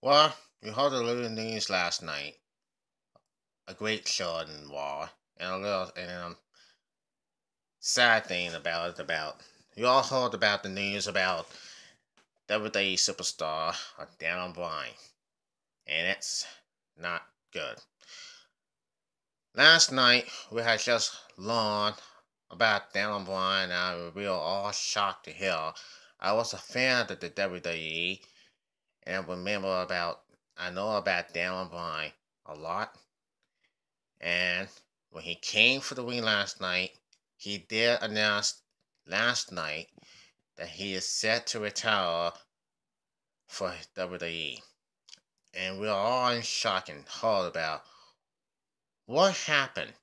Well, we heard a little news last night. A great show in war, and a little sad thing about you all heard about the news about WWE superstar Daniel Bryan, and it's not good. Last night we had just learned about Daniel Bryan, and we were all shocked to hear. I was a fan of the WWE, and I know about Daniel Bryan a lot. And when he came for the win last night, he did announce last night that he is set to retire for WWE. And we're all in shock and horror about what happened.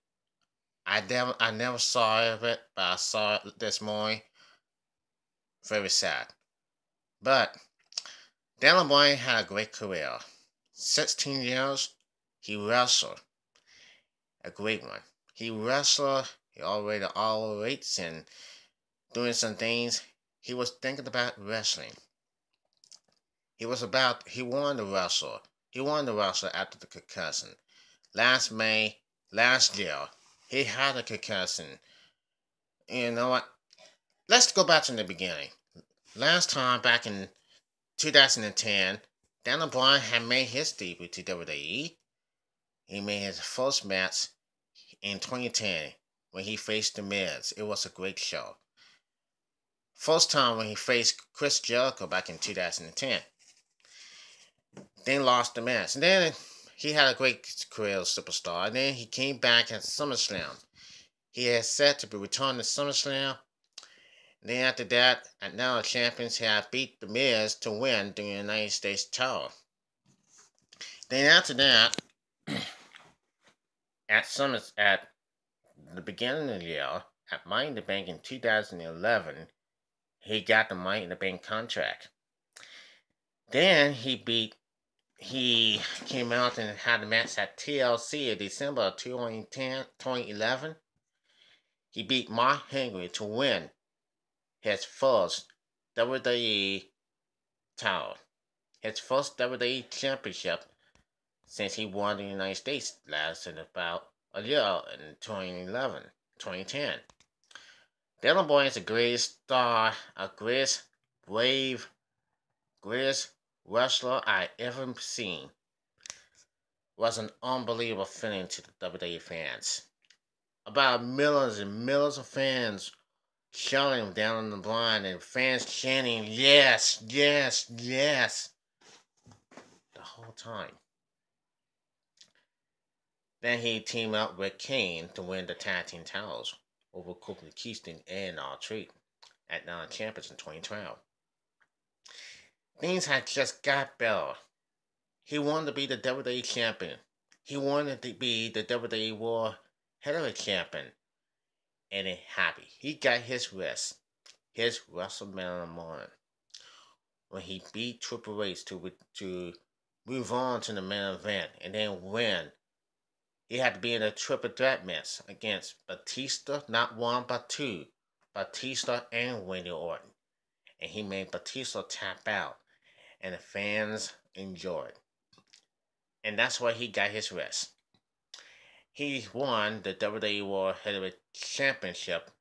I never saw it, but I saw it this morning. Very sad. But Daniel Bryan had a great career. 16 years, he wrestled. A great one. He wrestled, he already all weights and doing some things. He was thinking about wrestling. He wanted to wrestle. He wanted to wrestle after the concussion. Last May, last year, he had a concussion. You know what? Let's go back to the beginning. Last time, back in 2010, Daniel Bryan had made his debut to WWE. He made his first match in 2010 when he faced The Miz. It was a great show. First time when he faced Chris Jericho back in 2010. Then lost the match. And then he had a great career as superstar. And then he came back at SummerSlam. He had set to be returned to SummerSlam. And then after that, at now the champions had beat The Miz to win the United States title. Then after that, at the beginning of the year, at Money in the Bank in 2011, he got the Money in the Bank contract. Then he came out and had a match at TLC in December of 2011. He beat Mark Henry to win his first WWE title, his first WWE championship since he won the United States last in about a year in 2011, 2010. Daniel Bryan is a great star, a great, brave, greatest wrestler I ever seen. Was an unbelievable feeling to the WWE fans. About millions and millions of fans shouting down on the blind and fans chanting, yes, yes, yes, the whole time. Then he teamed up with Kane to win the tag team titles over Kofi Kingston and R-Truth at Nine Champions in 2012. Things had just got better. He wanted to be the WWE champion. He wanted to be the WWE World Heavyweight Champion. And it happened. He got his WrestleMania moment, when he beat Triple H to move on to the main event and then win. He had to be in a triple threat match against Batista, not one but two, Batista and Randy Orton, and he made Batista tap out, and the fans enjoyed. And that's why he got his rest. He won the WWE World Heavyweight Championship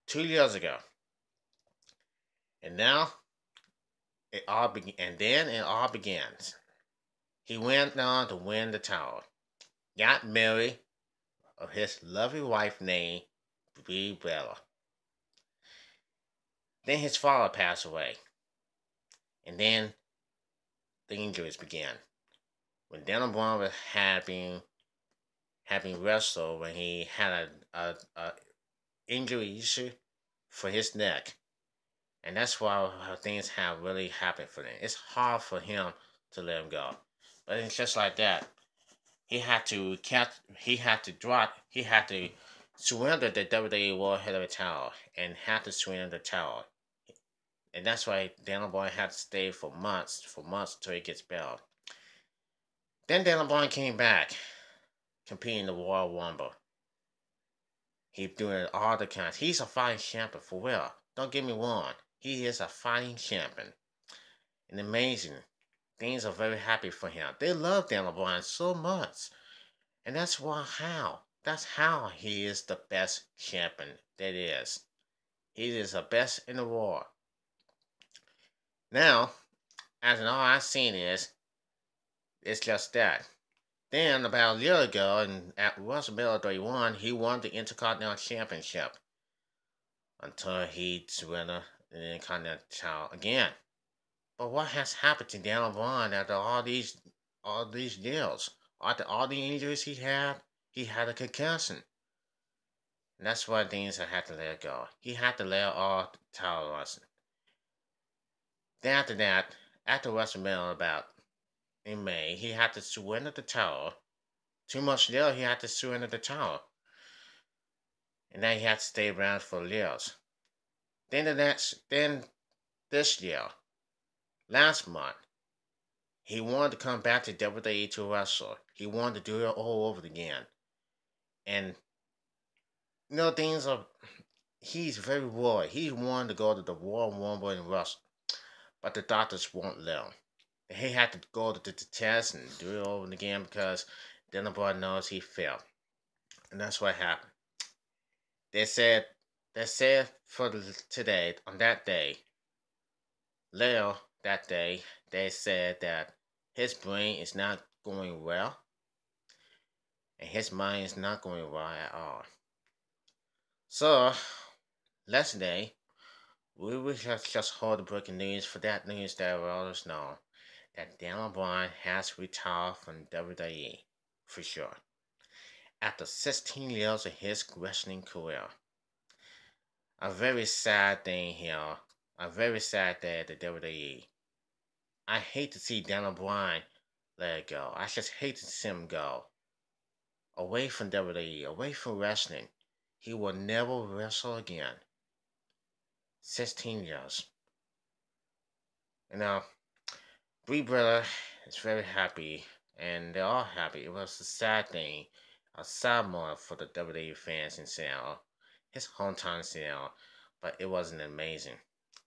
2 years ago, and now it all begins. He went on to win the title, got married of his lovely wife named Brie Bella. Then his father passed away, and then the injuries began. When Daniel Bryan was having wrestled, when he had a injury issue for his neck, and that's why things have really happened for him. It's hard for him to let him go, but it's just like that. He had to he had to surrender the WWE World Heavyweight title and had to surrender the title. And that's why Daniel Bryan had to stay for months until he gets better. Then Daniel Bryan came back, competing in the Royal Rumble. He's doing all the kinds. He's a fighting champion for real. Don't get me wrong. He is a fighting champion. And amazing. things are very happy for him. They love Daniel Bryan so much. And that's how he is the best champion that is. He is the best in the world. Now, as in all I've seen is, it's just that. Then, about a year ago, and at WrestleMania 31, he won the Intercontinental Championship until he surrendered the Intercontinental again. But what has happened to Daniel Bryan after all these deals? After all the injuries he had a concussion. And that's why things I had to let go. He had to let all the title runs. Then after that, after WrestleMania about in May, he had to surrender the title. 2 months later, he had to surrender the title. And then he had to stay around for years. Then this year, last month, he wanted to come back to WWE to wrestle. He wanted to do it all over again. And things are. He's very worried. He wanted to go to the Royal Rumble and wrestle, but the doctors won't let him. He had to go to the test and do it over again because then the boy knows he failed, and that's what happened. They said for today on that day, later that day, they said that his brain is not going well, and his mind is not going well at all. So, yesterday, we will just hold the breaking news for that news that will let us know that Daniel Bryan has retired from WWE for sure after 16 years of his wrestling career. A very sad thing here. A very sad day at the WWE. I hate to see Daniel Bryan let it go. I just hate to see him go away from WWE, away from wrestling. He will never wrestle again. 16 years. You know, Brie Brother is very happy, and they're all happy. It was a sad thing, a sad moment for the WWE fans in Seattle, his hometown Seattle, but it wasn't amazing.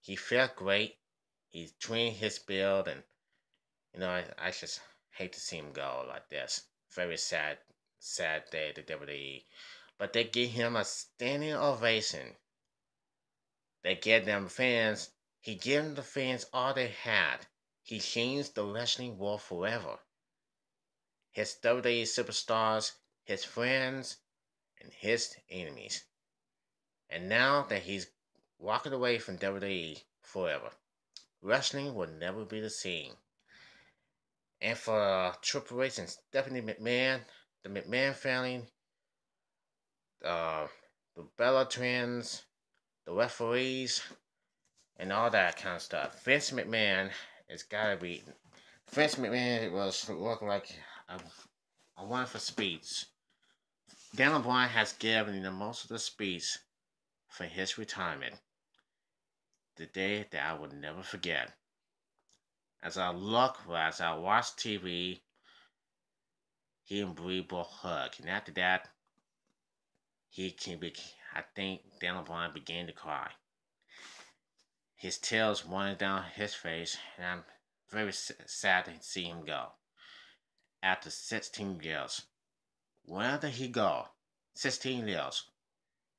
He felt great. He trained his build, and I just hate to see him go like this. Very sad, sad day at the WWE. But they give him a standing ovation. They gave them fans. He gave the fans all they had. He changed the wrestling world forever. His WWE superstars, his friends, and his enemies. And now that he's walking away from WWE forever, wrestling will never be the same. And for Triple H and Stephanie McMahon, the McMahon family, uh, the Bella twins, the referees, and all that kind of stuff, Vince McMahon has gotta be. Vince McMahon was looking like a wonderful speech. Daniel Bryan has given the most of the speech for his retirement. The day that I will never forget. As I watched TV, he and Brie both hug, and after that, I think Daniel Bryan began to cry. His tears running down his face, and I'm very sad to see him go. After 16 years, where did he go? 16 years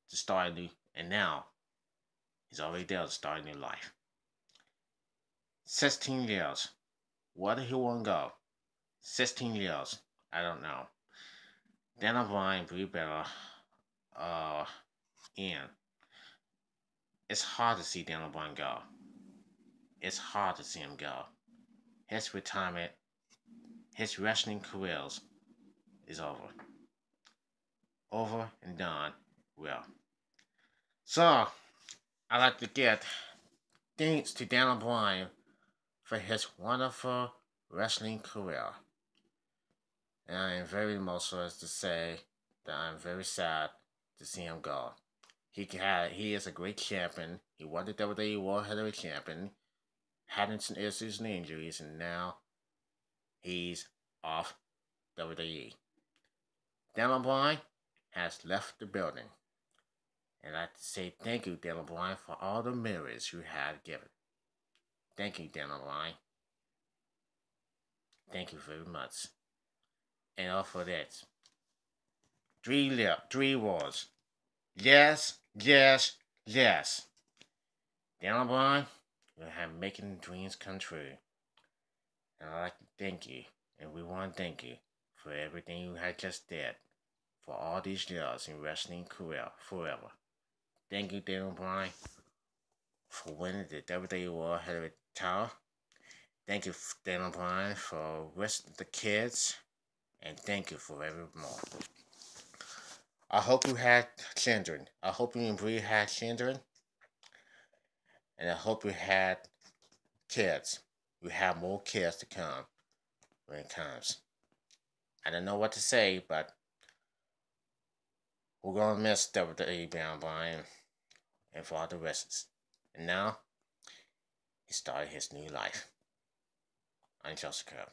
to start a new, and now he's already there to start a new life. 16 years. Where did he want to go? 16 years. I don't know. Daniel Bryan, Brie Bella, Ian. It's hard to see Daniel Bryan go. It's hard to see him go. His retirement, his wrestling careers is over. Over and done. Well. So, I'd like to get thanks to Daniel Bryan for his wonderful wrestling career. And I am very emotional to say that I'm very sad to see him go. He is a great champion. He won the WWE World Heavyweight Champion, had some issues and injuries, and now he's off WWE. Daniel Bryan has left the building. And I'd like to say thank you, Daniel Bryan, for all the mirrors you have given. Thank you, Daniel Bryan. Thank you very much. And all for that. Three words. Yes, yes, yes. Down Bryan, you have making dreams come true. And I'd like to thank you, and we want to thank you for everything you had just did for all these years in wrestling career forever. Thank you, Daniel Bryan, for winning the WWE World Heavyweight title. Thank you, Daniel Bryan, for resting the kids, and thank you for every more. I hope you had children. I hope you and Bree had children, and I hope you had kids. You have more kids to come when it comes. I don't know what to say, but we're gonna miss WWE Daniel Bryan and for all the rest. And now he started his new life on Jessica.